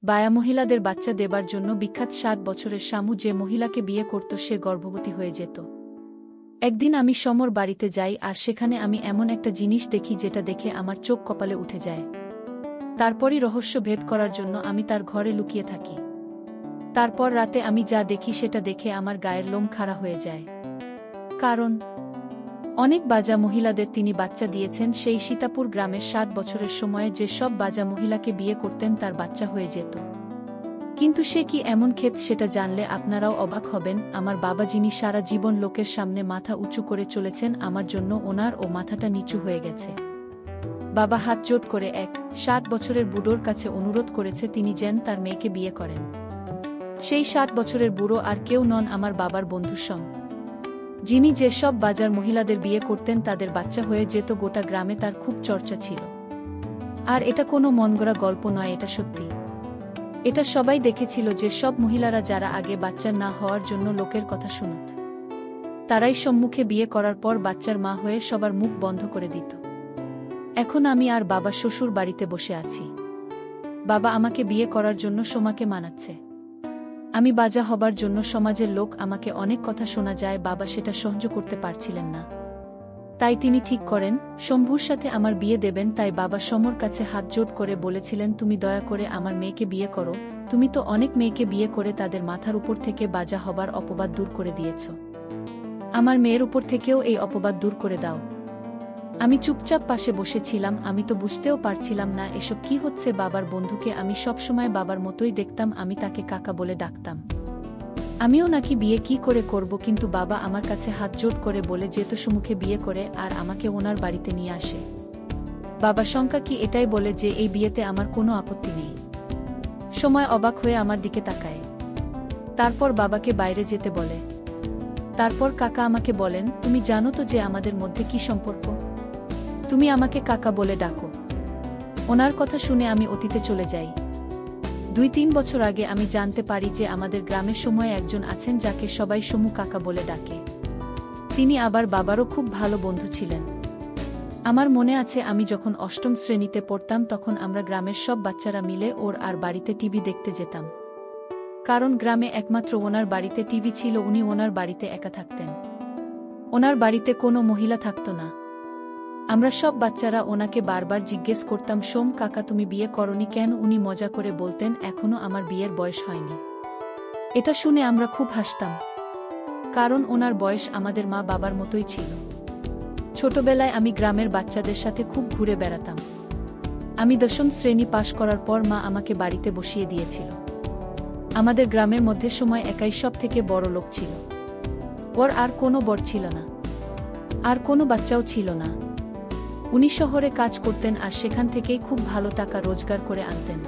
বায়া মহিলাদের বাচ্চা দেবার জন্য বিখ্যাত ৬০ বছরের শামু যে মহিলাকে বিয়ে করত সে গর্ভবতী হয়ে যেত। একদিন আমি সমর বাড়িতে যাই আর সেখানে আমি এমন একটা জিনিস দেখি যেটা দেখে আমার চোখ কপালে উঠে যায়। তারপরই রহস্য ভেদ করার জন্য আমি তার ঘরে লুকিয়ে থাকি। তারপর রাতে আমি যা দেখি সেটা দেখে আমার গায়ের লোম খাড়া হয়ে যায়। কারণ অনেক বাজা মহিলাদের তিনি বাচ্চা দিয়েছেন। সেই সীতাপুর গ্রামের ৬০ বছরের সময়ে যে সব বাজা মহিলাকে বিয়ে করতেন তার বাচ্চা হয়ে যেত। কিন্তু সে কি এমন ক্ষেত সেটা জানলে আপনারাও অবাক হবেন। আমার বাবা যিনি সারা জীবন লোকের সামনে মাথা উঁচু করে চলেছেন, আমার জন্য ওনার ও মাথাটা নিচু হয়ে গেছে। বাবা হাত জোট করে ৬০ বছরের বুড়োর কাছে অনুরোধ করেছে তিনি যেন তার মেয়েকে বিয়ে করেন। সেই ৬০ বছরের বুড়ো আর কেউ নন, আমার বাবার বন্ধু সম, যিনি যে সব বাজার মহিলাদের বিয়ে করতেন তাদের বাচ্চা হয়ে যেত। গোটা গ্রামে তার খুব চর্চা ছিল। আর এটা কোনো মনগড়া গল্প নয়, এটা সত্যি। এটা সবাই দেখেছিল যে সব মহিলারা যারা আগে বাচ্চার না হওয়ার জন্য লোকের কথা শুনত, তারাই সম্মুখে বিয়ে করার পর বাচ্চার মা হয়ে সবার মুখ বন্ধ করে দিত। এখন আমি আর বাবা শ্বশুর বাড়িতে বসে আছি। বাবা আমাকে বিয়ে করার জন্য সোমাকে মানাচ্ছে। আমি বাজা হবার জন্য সমাজের লোক আমাকে অনেক কথা শোনা যায়। বাবা সেটা সহ্য করতে পারছিলেন না। তাই তিনি ঠিক করেন শম্ভুর সাথে আমার বিয়ে দেবেন। তাই বাবা সমর কাছে হাত জোট করে বলেছিলেন, তুমি দয়া করে আমার মেয়েকে বিয়ে করো। তুমি তো অনেক মেয়েকে বিয়ে করে তাদের মাথার উপর থেকে বাজা হবার অপবাদ দূর করে দিয়েছ। আমার মেয়ের উপর থেকেও এই অপবাদ দূর করে দাও। আমি চুপচাপ পাশে বসেছিলাম। আমি তো বুঝতেও পারছিলাম না এসব কি হচ্ছে। বাবার বন্ধুকে আমি সবসময় বাবার মতোই দেখতাম। আমি তাকে কাকা বলে ডাকতাম। আমিও নাকি বিয়ে কি করে করব, কিন্তু বাবা আমার কাছে হাত জোট করে বলে যেত সম্মুখে বিয়ে করে আর আমাকে ওনার বাড়িতে নিয়ে আসে। বাবা শঙ্কা কি এটাই বলে যে এই বিয়েতে আমার কোনো আপত্তি নেই। সময় অবাক হয়ে আমার দিকে তাকায়। তারপর বাবাকে বাইরে যেতে বলে। তারপর কাকা আমাকে বলেন, তুমি জানো তো যে আমাদের মধ্যে কি সম্পর্ক? তুমি আমাকে কাকা বলে ডাকো। ওনার কথা শুনে আমি অতীতে চলে যাই। ২-৩ বছর আগে আমি জানতে পারি যে আমাদের গ্রামের সময় একজন আছেন যাকে সবাই সমু কাকা বলে ডাকে। তিনি আবার বাবারও খুব ভালো বন্ধু ছিলেন। আমার মনে আছে আমি যখন ৮ম শ্রেণীতে পড়তাম তখন আমরা গ্রামের সব বাচ্চারা মিলে ওর আর বাড়িতে টিভি দেখতে যেতাম। কারণ গ্রামে একমাত্র ওনার বাড়িতে টিভি ছিল। উনি ওনার বাড়িতে একা থাকতেন। ওনার বাড়িতে কোনো মহিলা থাকত না। আমরা সব বাচ্চারা ওনাকে বারবার জিজ্ঞেস করতাম, সোম কাকা তুমি বিয়ে করনি কেন? উনি মজা করে বলতেন, এখনো আমার বিয়ের বয়স হয়নি। এটা শুনে আমরা খুব হাসতাম, কারণ ওনার বয়স আমাদের মা বাবার মতোই ছিল। ছোটবেলায় আমি গ্রামের বাচ্চাদের সাথে খুব ঘুরে বেড়াতাম। আমি ১০ম শ্রেণী পাশ করার পর মা আমাকে বাড়িতে বসিয়ে দিয়েছিল। আমাদের গ্রামের মধ্যে সময় একাই সব থেকে বড় লোক ছিল। ওর আর কোনো বর ছিল না, আর কোনো বাচ্চাও ছিল না। উনি শহরে কাজ করতেন আর সেখান থেকেই খুব ভালো টাকা রোজগার করে আনতেন।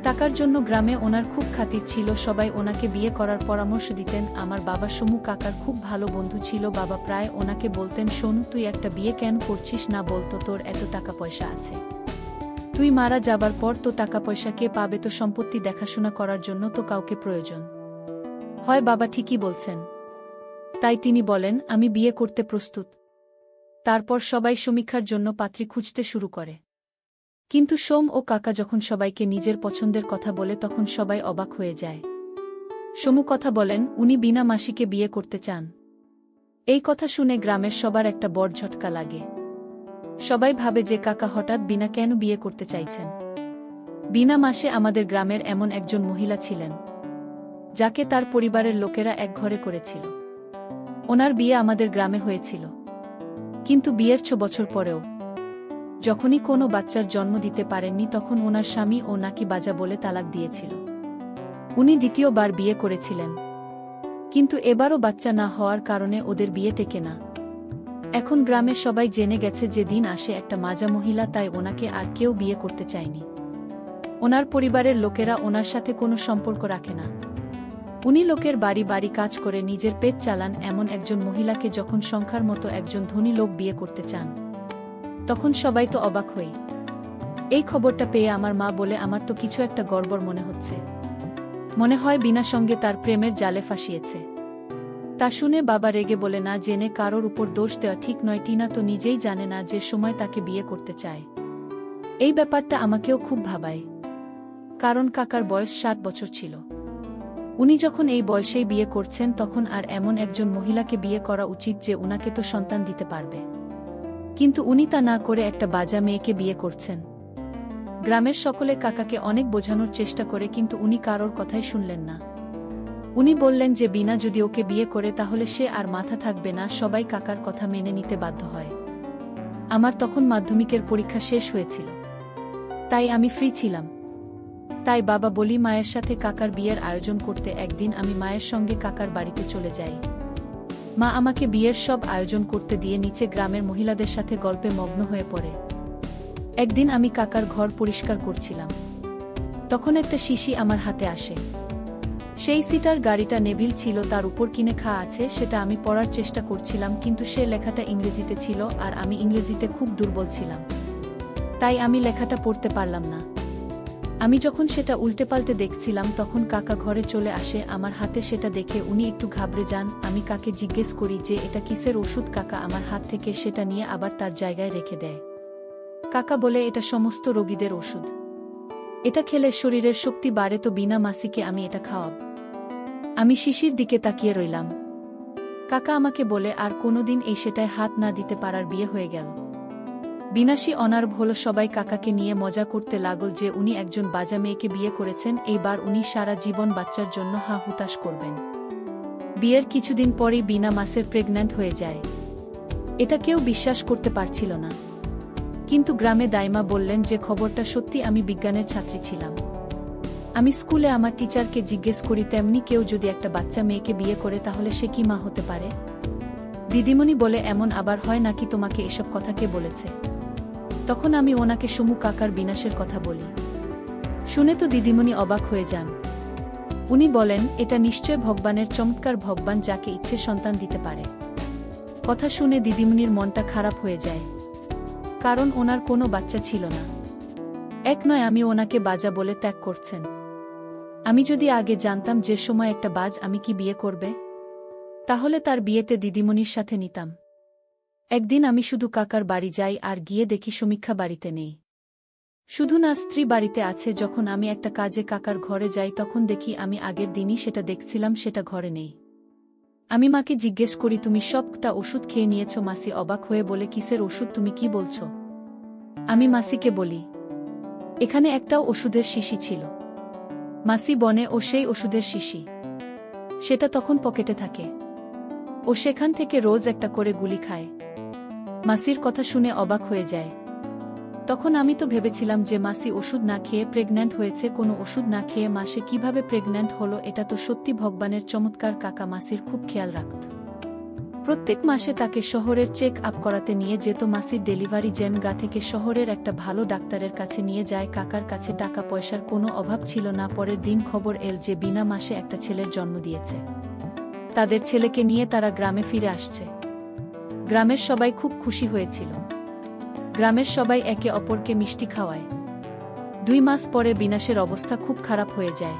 টাকার জন্য গ্রামে ওনার খুব খাতির ছিল। সবাই ওনাকে বিয়ে করার পরামর্শ দিতেন। আমার বাবা সমু কাকার খুব ভালো বন্ধু ছিল। বাবা প্রায় ওনাকে বলতেন, শোন তুই একটা বিয়ে কেন করছিস না? বলতো তোর এত টাকা পয়সা আছে, তুই মারা যাবার পর তো টাকা পয়সা কে পাবে? তো সম্পত্তি দেখাশোনা করার জন্য তো কাউকে প্রয়োজন হয়। বাবা ঠিকই বলছেন। তাই তিনি বলেন, আমি বিয়ে করতে প্রস্তুত। তারপর সবাই সমীক্ষার জন্য পাত্রী খুঁজতে শুরু করে। কিন্তু সোম ও কাকা যখন সবাইকে নিজের পছন্দের কথা বলে তখন সবাই অবাক হয়ে যায়। সমু কথা বলেন, উনি বিনা মাসিকে বিয়ে করতে চান। এই কথা শুনে গ্রামের সবার একটা বড় ঝটকা লাগে। সবাই ভাবে যে কাকা হঠাৎ বিনা কেন বিয়ে করতে চাইছেন। বিনা মাসে আমাদের গ্রামের এমন একজন মহিলা ছিলেন যাকে তার পরিবারের লোকেরা এক ঘরে করেছিল। ওনার বিয়ে আমাদের গ্রামে হয়েছিল, কিন্তু বিয়ের ৬ বছর পরেও যখনই কোনো বাচ্চার জন্ম দিতে পারেননি তখন ওনার স্বামী ও নাকি বাজা বলে তালাক দিয়েছিল। উনি দ্বিতীয়বার বিয়ে করেছিলেন, কিন্তু এবারও বাচ্চা না হওয়ার কারণে ওদের বিয়ে টেকে না। এখন গ্রামে সবাই জেনে গেছে যে দিন আসে একটা মাজা মহিলা, তাই ওনাকে আর কেউ বিয়ে করতে চায়নি। ওনার পরিবারের লোকেরা ওনার সাথে কোনো সম্পর্ক রাখে না। উনি লোকের বাড়ি বাড়ি কাজ করে নিজের পেট চালান। এমন একজন মহিলাকে যখন সংখ্যার মতো একজন ধনী লোক বিয়ে করতে চান তখন সবাই তো অবাক হই। এই খবরটা পেয়ে আমার মা বলে, আমার তো কিছু একটা গড়বড় মনে হচ্ছে। মনে হয় বিনা সঙ্গে তার প্রেমের জালে ফাঁসিয়েছে। তা শুনে বাবা রেগে বলে, না জেনে কারোর উপর দোষ দেওয়া ঠিক নয়। টিনা তো নিজেই জানে না যে সময় তাকে বিয়ে করতে চায়। এই ব্যাপারটা আমাকেও খুব ভাবায়, কারণ কাকার বয়স 60 বছর ছিল। উনি যখন এই বয়সেই বিয়ে করছেন তখন আর এমন একজন মহিলাকে বিয়ে করা উচিত যে উনাকে তো সন্তান দিতে পারবে। কিন্তু উনি তা না করে একটা বাজা মেয়েকে বিয়ে করছেন। গ্রামের সকলে কাকাকে অনেক বোঝানোর চেষ্টা করে কিন্তু উনি কারোর কথাই শুনলেন না। উনি বললেন যে বিনা যদি ওকে বিয়ে করে তাহলে সে আর মাথা থাকবে না। সবাই কাকার কথা মেনে নিতে বাধ্য হয়। আমার তখন মাধ্যমিকের পরীক্ষা শেষ হয়েছিল, তাই আমি ফ্রি ছিলাম। তাই বাবা বলি মায়ের সাথে কাকার বিয়ের আয়োজন করতে। একদিন আমি মায়ের সঙ্গে কাকার বাড়িতে চলে যাই। মা আমাকে বিয়ের সব আয়োজন করতে দিয়ে নিচে গ্রামের মহিলাদের সাথে গল্পে মগ্ন হয়ে পড়ে। একদিন আমি কাকার ঘর পরিষ্কার করছিলাম, তখন একটা শিশি আমার হাতে আসে। সেই সিটার গাড়িটা নেভিল ছিল, তার উপর কিনে খা আছে। সেটা আমি পড়ার চেষ্টা করছিলাম কিন্তু সে লেখাটা ইংরেজিতে ছিল আর আমি ইংরেজিতে খুব দুর্বল ছিলাম, তাই আমি লেখাটা পড়তে পারলাম না। আমি যখন সেটা উল্টে পাল্টে দেখছিলাম তখন কাকা ঘরে চলে আসে। আমার হাতে সেটা দেখে উনি একটু ঘাবড়ে যান। আমি কাকে জিজ্ঞেস করি যে এটা কিসের ওষুধ। কাকা আমার হাত থেকে সেটা নিয়ে আবার তার জায়গায় রেখে দেয়। কাকা বলে এটা সমস্ত রোগীদের ওষুধ, এটা খেলে শরীরের শক্তি বাড়ে। তো বিনা মাসিকে আমি এটা খাওয়াব। আমি শিশির দিকে তাকিয়ে রইলাম। কাকা আমাকে বলে আর কোনোদিন এই সেটায় হাত না দিতে পারার বিয়ে হয়ে গেল। বিনাশী অনার্ভ হলো। সবাই কাকাকে নিয়ে মজা করতে লাগল যে উনি একজন বাজা মেয়েকে বিয়ে করেছেন, এইবার উনি সারা জীবন বাচ্চার জন্য হা হুতাশ করবেন। বিয়ের কিছুদিন পরেই বিনা মাসের প্রেগন্যান্ট হয়ে যায়। এটা কেউ বিশ্বাস করতে পারছিল না, কিন্তু গ্রামে দাইমা বললেন যে খবরটা সত্যি। আমি বিজ্ঞানের ছাত্রী ছিলাম। আমি স্কুলে আমার টিচারকে জিজ্ঞেস করি তেমনি কেউ যদি একটা বাচ্চা মেয়েকে বিয়ে করে তাহলে সে কি মা হতে পারে। দিদিমণি বলে এমন আবার হয় নাকি, তোমাকে এসব কথা কে বলেছে? তখন আমি ওনাকে সমু কাকার বিনাশের কথা বলি। শুনে তো দিদিমণি অবাক হয়ে যান। উনি বলেন এটা নিশ্চয় ভগবানের চমৎকার, ভগবান যাকে ইচ্ছে সন্তান দিতে পারে। কথা শুনে দিদিমণির মনটা খারাপ হয়ে যায়, কারণ ওনার কোনো বাচ্চা ছিল না। এক নয় আমি ওনাকে বাজা বলে ত্যাগ করছেন। আমি যদি আগে জানতাম যে সময় একটা বাজ আমি কি বিয়ে করবে, তাহলে তার বিয়েতে দিদিমণির সাথে নিতাম। একদিন আমি শুধু কাকার বাড়ি যাই আর গিয়ে দেখি সমীক্ষা বাড়িতে নেই। শুধু না, স্ত্রী বাড়িতে আছে। যখন আমি একটা কাজে কাকার ঘরে যাই তখন দেখি আমি আগের দিনই সেটা দেখছিলাম সেটা ঘরে নেই। আমি মাকে জিজ্ঞেস করি তুমি সবটা ওষুধ খেয়ে নিয়েছ? মাসি অবাক হয়ে বলে কিসের ওষুধ, তুমি কি বলছো? আমি মাসিকে বলি এখানে একটাও ওষুধের শিশি ছিল। মাসি বনে ও সেই ওষুধের শিশি, সেটা তখন পকেটে থাকে। ও সেখান থেকে রোজ একটা করে গুলি খায়। মাসির কথা শুনে অবাক হয়ে যায়। তখন আমি তো ভেবেছিলাম যে মাসি ওষুধ না খেয়ে প্রেগন্যান্ট হয়েছে। কোনো ওষুধ না খেয়ে মাসে কিভাবে প্রেগন্যান্ট হলো? এটা তো সত্যি ভগবানের চমৎকার। কাকা মাসির খুব খেয়াল রাখত। প্রত্যেক মাসে তাকে শহরের চেক আপ করাতে নিয়ে যেত। মাসির ডেলিভারি জেন গা থেকে শহরের একটা ভালো ডাক্তারের কাছে নিয়ে যায়। কাকার কাছে টাকা পয়সার কোনো অভাব ছিল না। পরের দিন খবর এল যে বিনা মাসে একটা ছেলের জন্ম দিয়েছে। তাদের ছেলেকে নিয়ে তারা গ্রামে ফিরে আসছে। গ্রামের সবাই খুব খুশি হয়েছিল। গ্রামের সবাই একে অপরকে মিষ্টি খাওয়ায়। 2 মাস পরে বিনাশের অবস্থা খুব খারাপ হয়ে যায়,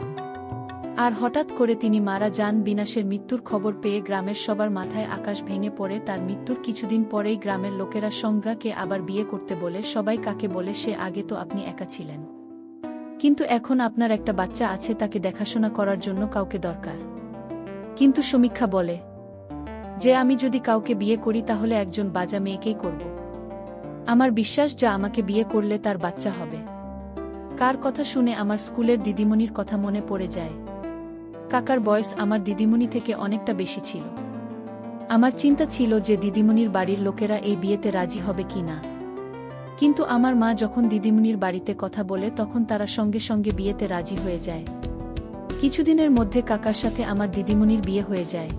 আর হঠাৎ করে তিনি মারা যান। বিনাশের মৃত্যুর খবর পেয়ে গ্রামের সবার মাথায় আকাশ ভেঙে পড়ে। তার মৃত্যুর কিছুদিন পরেই গ্রামের লোকেরা সংজ্ঞাকে আবার বিয়ে করতে বলে। সবাই কাকে বলে সে আগে তো আপনি একা ছিলেন, কিন্তু এখন আপনার একটা বাচ্চা আছে, তাকে দেখাশোনা করার জন্য কাউকে দরকার। কিন্তু সমীক্ষা বলে যে আমি যদি কাউকে বিয়ে করি তাহলে একজন বাজা মেয়েকেই করব। আমার বিশ্বাস যা আমাকে বিয়ে করলে তার বাচ্চা হবে। কার কথা শুনে আমার স্কুলের দিদিমণির কথা মনে পড়ে যায়। কাকার বয়স আমার দিদিমণি থেকে অনেকটা বেশি ছিল। আমার চিন্তা ছিল যে দিদিমণির বাড়ির লোকেরা এই বিয়েতে রাজি হবে কি না। কিন্তু আমার মা যখন দিদিমণির বাড়িতে কথা বলে তখন তারা সঙ্গে সঙ্গে বিয়েতে রাজি হয়ে যায়। কিছুদিনের মধ্যে কাকার সাথে আমার দিদিমণির বিয়ে হয়ে যায়।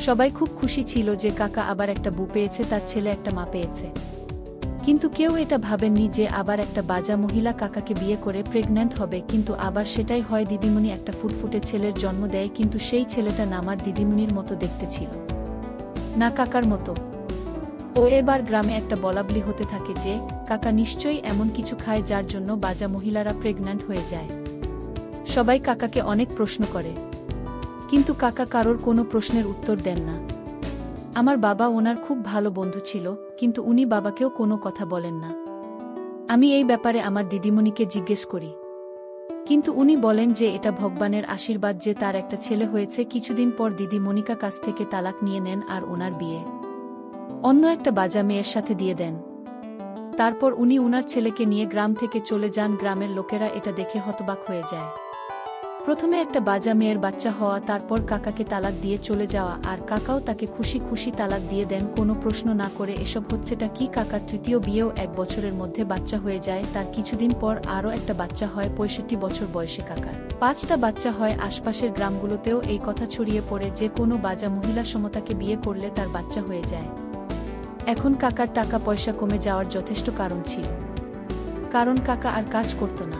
সবাই খুব খুশি ছিল যে কাকা আবার একটা বউ পেয়েছে, তার ছেলে একটা মা পেয়েছে। কিন্তু কেউ এটা ভাবেননি যে আবার একটা বাজা মহিলা কাকাকে বিয়ে করে প্রেগন্যান্ট হবে। কিন্তু আবার সেটাই হয়, দিদিমণি একটা ফুটফুটে ছেলের জন্ম দেয়। কিন্তু সেই ছেলেটা না আমার দিদিমণির মতো দেখতে ছিল, না কাকার মতো। ও এবার গ্রামে একটা বলাবলি হতে থাকে যে কাকা নিশ্চয়ই এমন কিছু খায় যার জন্য বাজা মহিলারা প্রেগন্যান্ট হয়ে যায়। সবাই কাকাকে অনেক প্রশ্ন করে, কিন্তু কাকা কারোর কোনো প্রশ্নের উত্তর দেন না। আমার বাবা ওনার খুব ভালো বন্ধু ছিল, কিন্তু উনি বাবাকেও কোনো কথা বলেন না। আমি এই ব্যাপারে আমার দিদিমণিকে জিজ্ঞেস করি, কিন্তু উনি বলেন যে এটা ভগবানের আশীর্বাদ যে তার একটা ছেলে হয়েছে। কিছুদিন পর দিদি মনিকা কাছ থেকে তালাক নিয়ে নেন আর ওনার বিয়ে অন্য একটা বাজা মেয়ের সাথে দিয়ে দেন। তারপর উনি উনার ছেলেকে নিয়ে গ্রাম থেকে চলে যান। গ্রামের লোকেরা এটা দেখে হতবাক হয়ে যায়। প্রথমে একটা বাজা মেয়ের বাচ্চা হওয়া, তারপর কাকাকে তালাক দিয়ে চলে যাওয়া, আর কাকাও তাকে খুশি খুশি তালাক দিয়ে দেন কোনো প্রশ্ন না করে। এসব হচ্ছেটা কি? কাকার তৃতীয় বিয়েও 1 বছরের মধ্যে বাচ্চা হয়ে যায়। তার কিছুদিন পর আরও একটা বাচ্চা হয় 65 বছর বয়সে কাকার। 5টা বাচ্চা হয়। আশপাশের গ্রামগুলোতেও এই কথা ছড়িয়ে পড়ে যে কোনো বাজা মহিলা সমতাকে বিয়ে করলে তার বাচ্চা হয়ে যায়। এখন কাকার টাকা পয়সা কমে যাওয়ার যথেষ্ট কারণ ছিল, কারণ কাকা আর কাজ করত না।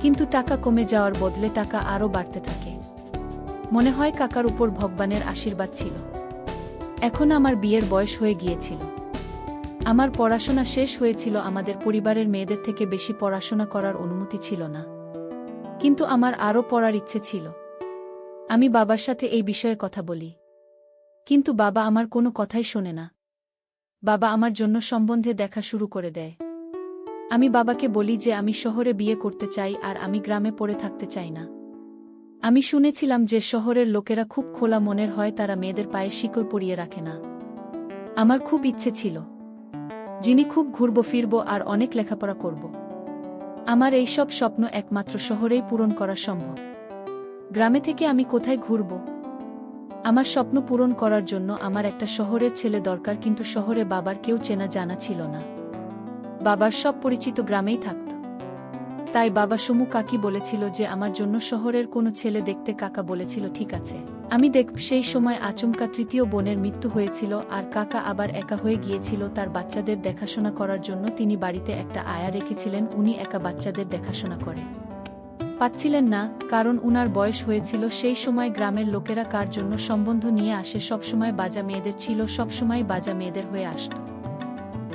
কিন্তু টাকা কমে যাওয়ার বদলে টাকা আরও বাড়তে থাকে। মনে হয় কাকার উপর ভগবানের আশীর্বাদ ছিল। এখন আমার বিয়ের বয়স হয়ে গিয়েছিল, আমার পড়াশোনা শেষ হয়েছিল। আমাদের পরিবারের মেয়েদের থেকে বেশি পড়াশোনা করার অনুমতি ছিল না, কিন্তু আমার আরও পড়ার ইচ্ছে ছিল। আমি বাবার সাথে এই বিষয়ে কথা বলি, কিন্তু বাবা আমার কোনো কথাই শোনে না। বাবা আমার জন্য সম্বন্ধে দেখা শুরু করে দেয়। আমি বাবাকে বলি যে আমি শহরে বিয়ে করতে চাই আর আমি গ্রামে পড়ে থাকতে চাই না। আমি শুনেছিলাম যে শহরের লোকেরা খুব খোলা মনের হয়, তারা মেয়েদের পায়ে শিকল পরিয়ে রাখে না। আমার খুব ইচ্ছে ছিল যিনি খুব ঘুরব ফিরব আর অনেক লেখাপড়া করব। আমার এই সব স্বপ্ন একমাত্র শহরেই পূরণ করা সম্ভব। গ্রামে থেকে আমি কোথায় ঘুরব? আমার স্বপ্ন পূরণ করার জন্য আমার একটা শহরের ছেলে দরকার, কিন্তু শহরে বাবার কেউ চেনা জানা ছিল না। বাবার সব পরিচিত গ্রামেই থাকত। তাই বাবা সমু কাকি বলেছিল যে আমার জন্য শহরের কোনো ছেলে দেখতে। কাকা বলেছিল ঠিক আছে, আমি দেখব। সেই সময় আচমকা তৃতীয় বোনের মৃত্যু হয়েছিল আর কাকা আবার একা হয়ে গিয়েছিল তার বাচ্চাদের দেখাশোনা করার জন্য। তিনি বাড়িতে একটা আয়া রেখেছিলেন। উনি একা বাচ্চাদের দেখাশোনা করে পাচ্ছিলেন না, কারণ উনার বয়স হয়েছিল। সেই সময় গ্রামের লোকেরা কার জন্য সম্বন্ধ নিয়ে আসে সবসময় বাজা মেয়েদের ছিল, সবসময় বাজা মেয়েদের হয়ে আসত।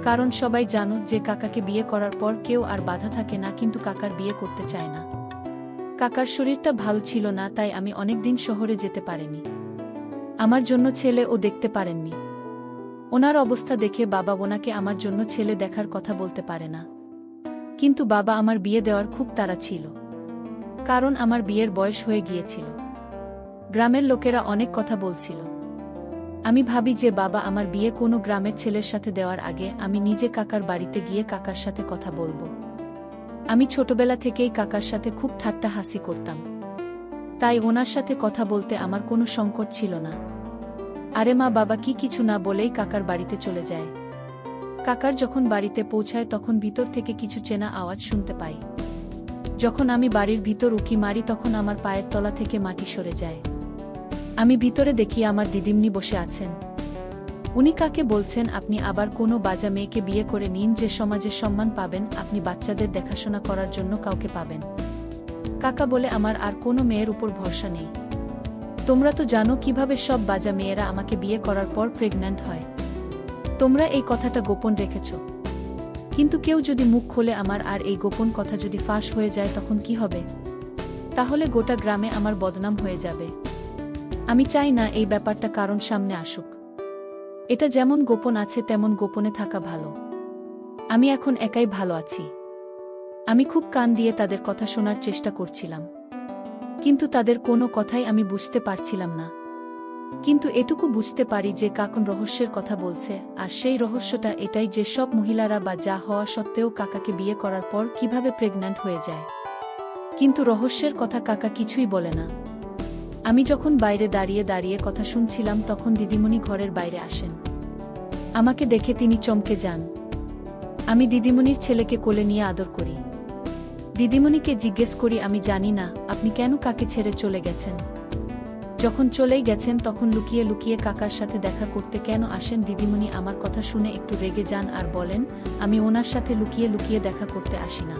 কারণ সবাই জানো যে কাকাকে বিয়ে করার পর কেউ আর বাধা থাকে না, কিন্তু কাকার বিয়ে করতে চায় না। কাকার শরীরটা ভালো ছিল না, তাই আমি অনেকদিন শহরে যেতে পারিনি। আমার জন্য ছেলে ও দেখতে পারেননি। ওনার অবস্থা দেখে বাবা ওনাকে আমার জন্য ছেলে দেখার কথা বলতে পারে না। কিন্তু বাবা আমার বিয়ে দেওয়ার খুব তাড়া ছিল, কারণ আমার বিয়ের বয়স হয়ে গিয়েছিল। গ্রামের লোকেরা অনেক কথা বলছিল। আমি ভাবি যে বাবা আমার বিয়ে কোনো গ্রামের ছেলের সাথে দেওয়ার আগে আমি নিজে কাকার বাড়িতে গিয়ে কাকার সাথে কথা বলবো। আমি ছোটবেলা থেকেই কাকার সাথে খুব ঠাট্টা হাসি করতাম, তাই ওনার সাথে কথা বলতে আমার কোনো সংকট ছিল না। আরে মা বাবা কি কিছু না বলেই কাকার বাড়িতে চলে যায়। কাকার যখন বাড়িতে পৌঁছায় তখন ভিতর থেকে কিছু চেনা আওয়াজ শুনতে পাই। যখন আমি বাড়ির ভিতর উকি মারি তখন আমার পায়ের তলা থেকে মাটি সরে যায়। আমি ভিতরে দেখি আমার দিদিমণি বসে আছেন। উনি কাকে বলছেন, আপনি আবার কোনো বাজা মেয়েকে বিয়ে করে নিন যে সমাজে সম্মান পাবেন, আপনি বাচ্চাদের দেখাশোনা করার জন্য কাউকে পাবেন। কাকা বলে আমার আর কোনো মেয়ের উপর ভরসা নেই। তোমরা তো জানো কিভাবে সব বাজা মেয়েরা আমাকে বিয়ে করার পর প্রেগন্যান্ট হয়। তোমরা এই কথাটা গোপন রেখেছ, কিন্তু কেউ যদি মুখ খোলে আমার আর এই গোপন কথা যদি ফাঁস হয়ে যায় তখন কি হবে? তাহলে গোটা গ্রামে আমার বদনাম হয়ে যাবে। আমি চাই না এই ব্যাপারটা কারণ সামনে আসুক। এটা যেমন গোপন আছে তেমন গোপনে থাকা ভালো। আমি এখন একাই ভালো আছি। আমি খুব কান দিয়ে তাদের কথা শোনার চেষ্টা করছিলাম, কিন্তু তাদের কোনো কথাই আমি বুঝতে পারছিলাম না। কিন্তু এটুকু বুঝতে পারি যে কাকন রহস্যের কথা বলছে, আর সেই রহস্যটা এটাই যে সব মহিলারা বা যা হওয়া সত্ত্বেও কাকাকে বিয়ে করার পর কিভাবে প্রেগন্যান্ট হয়ে যায়। কিন্তু রহস্যের কথা কাকা কিছুই বলে না। আমি যখন বাইরে দাঁড়িয়ে দাঁড়িয়ে কথা শুনছিলাম তখন দিদিমণি ঘরের বাইরে আসেন। আমাকে দেখে তিনি চমকে যান। আমি দিদিমণির ছেলেকে কোলে নিয়ে আদর করি। দিদিমণিকে জিজ্ঞেস করি, আমি জানি না আপনি কেন কাকে ছেড়ে চলে গেছেন। যখন চলেই গেছেন তখন লুকিয়ে লুকিয়ে কাকার সাথে দেখা করতে কেন আসেন? দিদিমণি আমার কথা শুনে একটু রেগে যান আর বলেন, আমি ওনার সাথে লুকিয়ে লুকিয়ে দেখা করতে আসি না।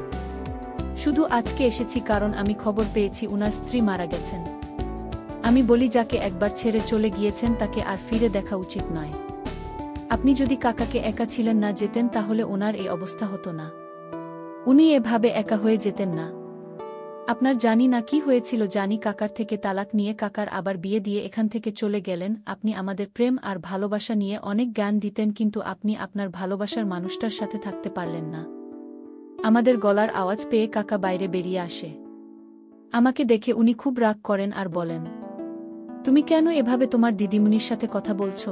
শুধু আজকে এসেছি কারণ আমি খবর পেয়েছি ওনার স্ত্রী মারা গেছেন। আমি বলি, যাকে একবার ছেড়ে চলে গিয়েছেন তাকে আর ফিরে দেখা উচিত নয়। আপনি যদি কাকাকে একা ছিলেন না যেতেন তাহলে ওনার এই অবস্থা হতো না। উনি এভাবে একা হয়ে যেতেন না। আপনার জানি না কি হয়েছিল, জানি কাকার থেকে তালাক নিয়ে কাকার আবার বিয়ে দিয়ে এখান থেকে চলে গেলেন। আপনি আমাদের প্রেম আর ভালোবাসা নিয়ে অনেক জ্ঞান দিতেন, কিন্তু আপনি আপনার ভালোবাসার মানুষটার সাথে থাকতে পারলেন না। আমাদের গলার আওয়াজ পেয়ে কাকা বাইরে বেরিয়ে আসে। আমাকে দেখে উনি খুব রাগ করেন আর বলেন, তুমি কেন এভাবে তোমার দিদিমণির সাথে কথা বলছো?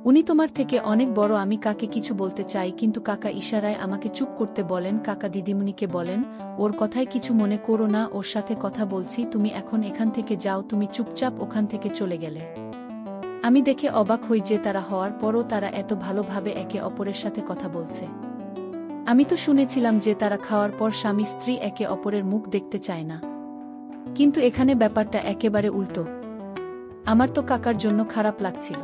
উনি তোমার থেকে অনেক বড়। আমি কাকে কিছু বলতে চাই, কিন্তু কাকা ইশারায় আমাকে চুপ করতে বলেন। কাকা দিদিমণিকে বলেন, ওর কথায় কিছু মনে করো না, ওর সাথে কথা বলছি, তুমি এখন এখান থেকে যাও, তুমি চুপচাপ ওখান থেকে চলে গেলে। আমি দেখে অবাক হই যে তারা হওয়ার পরও তারা এত ভালোভাবে একে অপরের সাথে কথা বলছে। আমি তো শুনেছিলাম যে তারা খাওয়ার পর স্বামী স্ত্রী একে অপরের মুখ দেখতে চায় না, কিন্তু এখানে ব্যাপারটা একেবারে উল্টো। আমার তো কাকার জন্য খারাপ লাগছিল।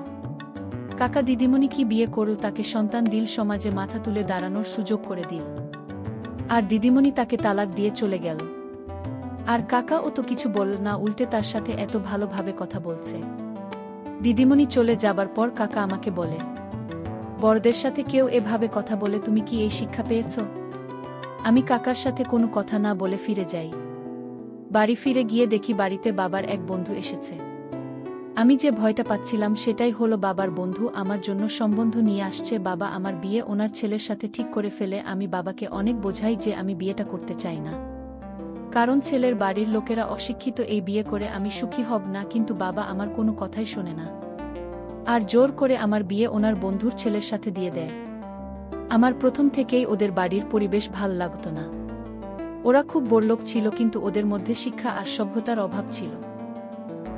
কাকা দিদিমণি কি বিয়ে করল, তাকে সন্তান দিল, সমাজে মাথা তুলে দাঁড়ানোর সুযোগ করে দিল, আর দিদিমণি তাকে তালাক দিয়ে চলে গেল। আর কাকা ও তো কিছু বলল না, উল্টে তার সাথে এত ভালোভাবে কথা বলছে। দিদিমণি চলে যাবার পর কাকা আমাকে বলে, বড়দের সাথে কেউ এভাবে কথা বলে, তুমি কি এই শিক্ষা পেয়েছ? আমি কাকার সাথে কোনো কথা না বলে ফিরে যাই। বাড়ি ফিরে গিয়ে দেখি বাড়িতে বাবার এক বন্ধু এসেছে। আমি যে ভয়টা পাচ্ছিলাম সেটাই হলো বাবার বন্ধু আমার জন্য সম্বন্ধ নিয়ে আসছে। বাবা আমার বিয়ে ওনার ছেলের সাথে ঠিক করে ফেলে। আমি বাবাকে অনেক বোঝাই যে আমি বিয়েটা করতে চাই না, কারণ ছেলের বাড়ির লোকেরা অশিক্ষিত, এই বিয়ে করে আমি সুখী হব না, কিন্তু বাবা আমার কোনো কথাই শোনে না, আর জোর করে আমার বিয়ে ওনার বন্ধুর ছেলের সাথে দিয়ে দেয়। আমার প্রথম থেকেই ওদের বাড়ির পরিবেশ ভাল লাগতো না। ওরা খুব বড়লোক ছিল, কিন্তু ওদের মধ্যে শিক্ষা আর সভ্যতার অভাব ছিল।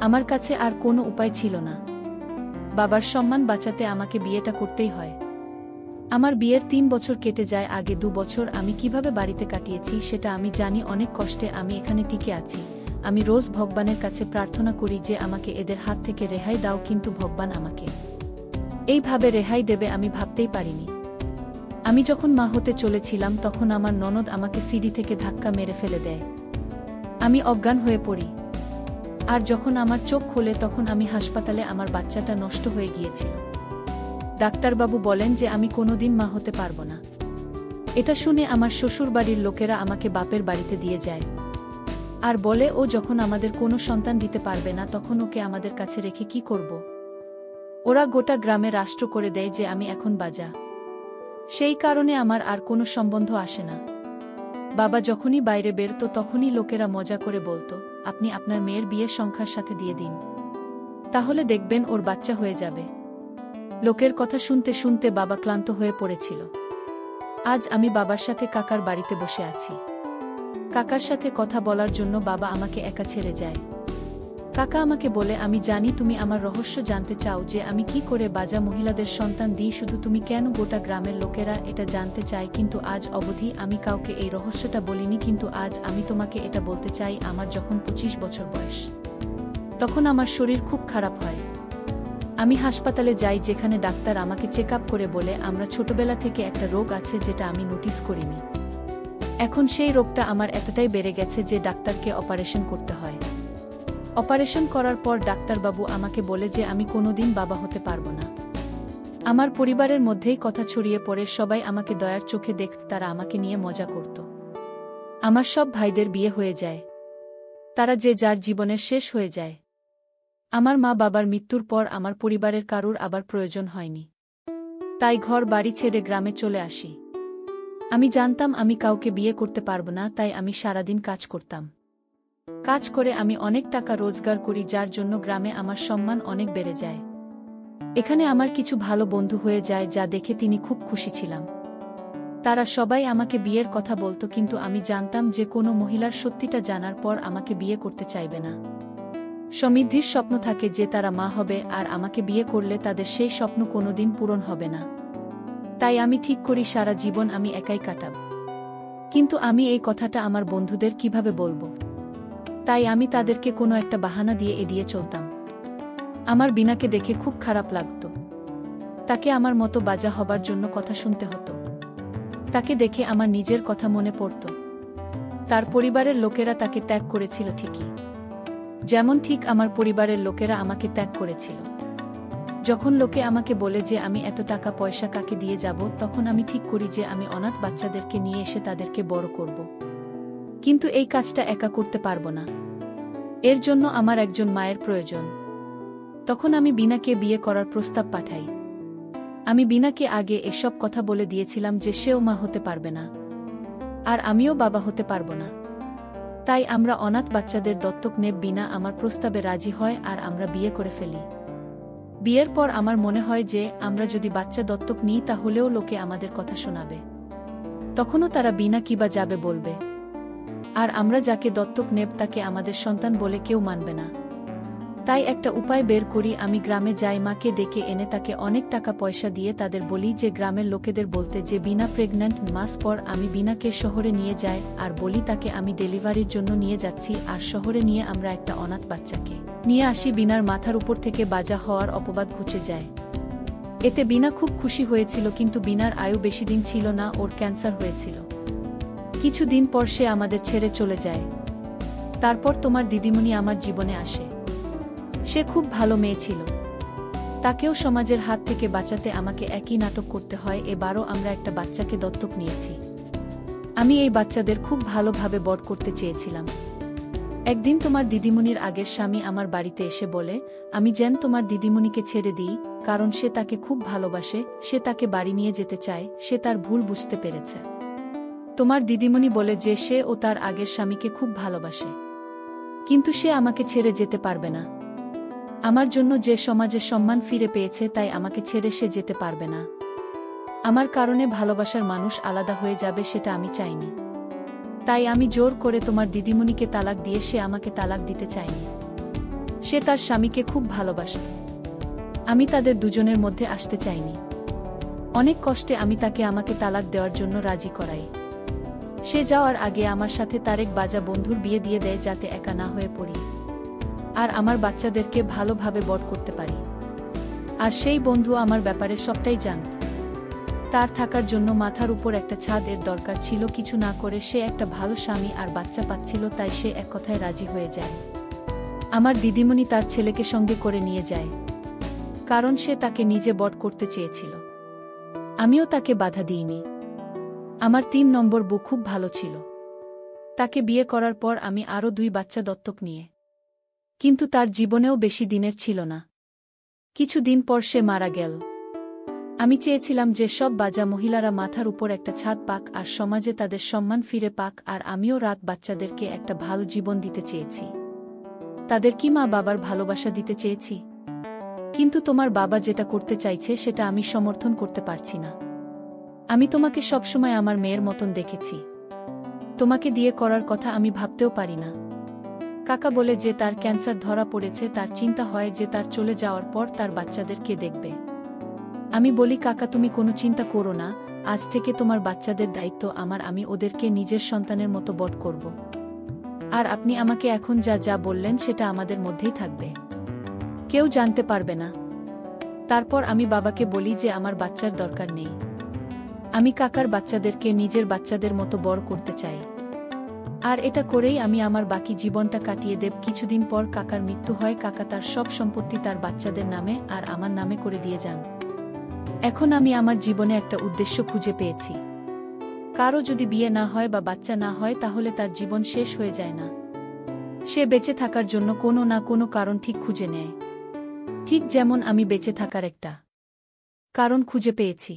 আমার কাছে আর কোনো উপায় ছিল না। বাবার সম্মান বাঁচাতে আমাকে বিয়েটা করতেই হয়। আমার বিয়ের 3 বছর কেটে যায়। আগে 2 বছর আমি কিভাবে বাড়িতে কাটিয়েছি সেটা আমি জানি। অনেক কষ্টে আমি এখানে টিকে আছি। আমি রোজ ভগবানের কাছে প্রার্থনা করি যে আমাকে এদের হাত থেকে রেহাই দাও, কিন্তু ভগবান আমাকে এইভাবে রেহাই দেবে আমি ভাবতেই পারিনি। আমি যখন মা হতে চলেছিলাম তখন আমার ননদ আমাকে সিঁড়ি থেকে ধাক্কা মেরে ফেলে দেয়। আমি অজ্ঞান হয়ে পড়ি। আর যখন আমার চোখ খোলে তখন আমি হাসপাতালে, আমার বাচ্চাটা নষ্ট হয়ে গিয়েছিল। ডাক্তারবাবু বলেন যে আমি কোনোদিন মা হতে পারবো না। এটা শুনে আমার শ্বশুর বাড়ির লোকেরা আমাকে বাপের বাড়িতে দিয়ে যায়, আর বলে ও যখন আমাদের কোনো সন্তান দিতে পারবে না তখন ওকে আমাদের কাছে রেখে কি করব। ওরা গোটা গ্রামে রাষ্ট্র করে দেয় যে আমি এখন বাজা। সেই কারণে আমার আর কোনো সম্বন্ধ আসে না। বাবা যখনই বাইরে বেরতো তখনই লোকেরা মজা করে বলতো, আপনি আপনার মেয়ের বিয়ে সংখ্যার সাথে দিয়ে দিন, তাহলে দেখবেন ওর বাচ্চা হয়ে যাবে। লোকের কথা শুনতে শুনতে বাবা ক্লান্ত হয়ে পড়েছিল। আজ আমি বাবার সাথে কাকার বাড়িতে বসে আছি। কাকার সাথে কথা বলার জন্য বাবা আমাকে একা ছেড়ে যায়। কাকা আমাকে বলে, আমি জানি তুমি আমার রহস্য জানতে চাও যে আমি কি করে বাজা মহিলাদের সন্তান দিই, শুধু তুমি কেন, গোটা গ্রামের লোকেরা এটা জানতে চায়, কিন্তু আজ অবধি আমি কাউকে এই রহস্যটা বলিনি। কিন্তু আজ আমি তোমাকে এটা বলতে চাই। আমার যখন 25 বছর বয়স, তখন আমার শরীর খুব খারাপ হয়। আমি হাসপাতালে যাই, যেখানে ডাক্তার আমাকে চেক আপ করে বলে, আমরা ছোটবেলা থেকে একটা রোগ আছে যেটা আমি নোটিস করিনি। এখন সেই রোগটা আমার এতটাই বেড়ে গেছে যে ডাক্তারকে অপারেশন করতে হয়। অপারেশন করার পর ডাক্তারবাবু আমাকে বলে যে আমি কোনোদিন বাবা হতে পারবো না। আমার পরিবারের মধ্যেই কথা ছড়িয়ে পড়ে, সবাই আমাকে দয়ার চোখে দেখত, তারা আমাকে নিয়ে মজা করত। আমার সব ভাইদের বিয়ে হয়ে যায়, তারা যে যার জীবনের শেষ হয়ে যায়। আমার মা বাবার মৃত্যুর পর আমার পরিবারের কারুর আবার প্রয়োজন হয়নি, তাই ঘর বাড়ি ছেড়ে গ্রামে চলে আসি। আমি জানতাম আমি কাউকে বিয়ে করতে পারবো না, তাই আমি সারাদিন কাজ করতাম। কাজ করে আমি অনেক টাকা রোজগার করি, যার জন্য গ্রামে আমার সম্মান অনেক বেড়ে যায়। এখানে আমার কিছু ভালো বন্ধু হয়ে যায়, যা দেখে তিনি খুব খুশি ছিলাম। তারা সবাই আমাকে বিয়ের কথা বলতো, কিন্তু আমি জানতাম যে কোনো মহিলার সত্যিটা জানার পর আমাকে বিয়ে করতে চাইবে না। সমৃদ্ধির স্বপ্ন থাকে যে তারা মা হবে, আর আমাকে বিয়ে করলে তাদের সেই স্বপ্ন কোনোদিন পূরণ হবে না। তাই আমি ঠিক করি সারা জীবন আমি একাই কাটাব। কিন্তু আমি এই কথাটা আমার বন্ধুদের কিভাবে বলবো? তাই আমি তাদেরকে কোনো একটা বাহানা দিয়ে এড়িয়ে চলতাম। আমার বিনাকে দেখে খুব খারাপ লাগত। তাকে আমার মতো বাজা হবার জন্য কথা শুনতে হতো। তাকে দেখে আমার নিজের কথা মনে পড়ত। তার পরিবারের লোকেরা তাকে ত্যাগ করেছিল ঠিকই, যেমন ঠিক আমার পরিবারের লোকেরা আমাকে ত্যাগ করেছিল। যখন লোকে আমাকে বলে যে আমি এত টাকা পয়সা কাকে দিয়ে যাব, তখন আমি ঠিক করি যে আমি অনাথ বাচ্চাদেরকে নিয়ে এসে তাদেরকে বড় করব। কিন্তু এই কাজটা একা করতে পারবো না, এর জন্য আমার একজন মায়ের প্রয়োজন। তখন আমি বিনাকে বিয়ে করার প্রস্তাব পাঠাই। আমি বিনাকে আগে এসব কথা বলে দিয়েছিলাম যে সেও মা হতে পারবে না, আর আমিও বাবা হতে পারবো না। তাই আমরা অনাথ বাচ্চাদের দত্তক নেব। বিনা আমার প্রস্তাবে রাজি হয় আর আমরা বিয়ে করে ফেলি। বিয়ের পর আমার মনে হয় যে আমরা যদি বাচ্চা দত্তক নিই তাহলেও লোকে আমাদের কথা শোনাবে। তখনও তারা বিনা কিবা যাবে বলবে। আর আমরা যাকে দত্তক নেব তাকে আমাদের সন্তান বলে কেউ মানবে না। তাই একটা উপায় বের করি। আমি গ্রামে যাই, মাকে ডেকে এনে তাকে অনেক টাকা পয়সা দিয়ে তাদের বলি যে গ্রামের লোকেদের বলতে যে বিনা প্রেগন্যান্ট। মাস পর আমি বিনাকে শহরে নিয়ে যাই আর বলি তাকে আমি ডেলিভারির জন্য নিয়ে যাচ্ছি। আর শহরে নিয়ে আমরা একটা অনাথ বাচ্চাকে নিয়ে আসি। বিনার মাথার উপর থেকে বাজা হওয়ার অপবাদ ঘুচে যায়। এতে বিনা খুব খুশি হয়েছিল, কিন্তু বিনার আয়ু বেশি দিন ছিল না, ওর ক্যান্সার হয়েছিল। কিছুদিন পর সে আমাদের ছেড়ে চলে যায়। তারপর তোমার দিদিমণি আমার জীবনে আসে। সে খুব ভালো মেয়ে ছিল। তাকেও সমাজের হাত থেকে বাঁচাতে আমাকে একই নাটক করতে হয়। এবারও আমরা একটা বাচ্চাকে দত্তক নিয়েছি। আমি এই বাচ্চাদের খুব ভালোভাবে বড় করতে চেয়েছিলাম। একদিন তোমার দিদিমণির আগের স্বামী আমার বাড়িতে এসে বলে আমি যেন তোমার দিদিমণিকে ছেড়ে দিই, কারণ সে তাকে খুব ভালোবাসে, সে তাকে বাড়ি নিয়ে যেতে চায়, সে তার ভুল বুঝতে পেরেছে। তোমার দিদিমণি বলে যে সে ও তার আগের স্বামীকে খুব ভালোবাসে, কিন্তু সে আমাকে ছেড়ে যেতে পারবে না। আমার জন্য যে সমাজে সম্মান ফিরে পেয়েছে, তাই আমাকে ছেড়ে সে যেতে পারবে না। আমার কারণে ভালোবাসার মানুষ আলাদা হয়ে যাবে, সেটা আমি চাইনি। তাই আমি জোর করে তোমার দিদিমণিকে তালাক দিয়ে সে আমাকে তালাক দিতে চায়নি। সে তার স্বামীকে খুব ভালোবাসত। আমি তাদের দুজনের মধ্যে আসতে চাইনি। অনেক কষ্টে আমি তাকে আমাকে তালাক দেওয়ার জন্য রাজি করাই। সে যাওয়ার আগে আমার সাথে তারেক বাজা বন্ধুর বিয়ে দিয়ে দেয়, যাতে একা না হয়ে পড়ি আর আমার বাচ্চাদেরকে ভালোভাবে বড় করতে পারি। আর সেই বন্ধু আমার ব্যাপারে সবটাই জানত। তার থাকার জন্য মাথার উপর একটা ছাদের দরকার ছিল। কিছু না করে সে একটা ভালো স্বামী আর বাচ্চা পাচ্ছিল, তাই সে এক কথায় রাজি হয়ে যায়। আমার দিদিমণি তার ছেলেকে সঙ্গে করে নিয়ে যায়, কারণ সে তাকে নিজে বড় করতে চেয়েছিল। আমিও তাকে বাধা দিইনি। আমার ৩ নম্বর বউ খুব ভালো ছিল। তাকে বিয়ে করার পর আমি আরও 2 বাচ্চা দত্তক নিয়ে, কিন্তু তার জীবনেও বেশি দিনের ছিল না। কিছুদিন পর সে মারা গেল। আমি চেয়েছিলাম যে সব বাজা মহিলারা মাথার উপর একটা ছাদ পাক আর সমাজে তাদের সম্মান ফিরে পাক, আর আমিও রাত বাচ্চাদেরকে একটা ভালো জীবন দিতে চেয়েছি। তাদের কি মা বাবার ভালোবাসা দিতে চেয়েছি। কিন্তু তোমার বাবা যেটা করতে চাইছে সেটা আমি সমর্থন করতে পারছি না। আমি তোমাকে সবসময় আমার মেয়ের মতন দেখেছি। তোমাকে দিয়ে করার কথা আমি ভাবতেও পারি না। কাকা বলে যে তার ক্যান্সার ধরা পড়েছে, তার চিন্তা হয় যে তার চলে যাওয়ার পর তার বাচ্চাদের কে দেখবে। আমি বলি কাকা তুমি কোনো চিন্তা করো না, আজ থেকে তোমার বাচ্চাদের দায়িত্ব আমার। আমি ওদেরকে নিজের সন্তানের মতো বড় করব। আর আপনি আমাকে এখন যা যা বললেন সেটা আমাদের মধ্যেই থাকবে, কেউ জানতে পারবে না। তারপর আমি বাবাকে বলি যে আমার বাচ্চার দরকার নেই। আমি কাকার বাচ্চাদেরকে নিজের বাচ্চাদের মতো বড় করতে চাই। আর এটা করেই আমি আমার বাকি জীবনটা কাটিয়ে দেব। কিছুদিন পর কাকার মৃত্যু হয়। কাকা তার সব সম্পত্তি তার বাচ্চাদের নামে আর আমার নামে করে দিয়ে যান। এখন আমি আমার জীবনে একটা উদ্দেশ্য খুঁজে পেয়েছি। কারো যদি বিয়ে না হয় বা বাচ্চা না হয়, তাহলে তার জীবন শেষ হয়ে যায় না। সে বেঁচে থাকার জন্য কোনো না কোনো কারণ ঠিক খুঁজে নেয়। ঠিক যেমন আমি বেঁচে থাকার একটা কারণ খুঁজে পেয়েছি।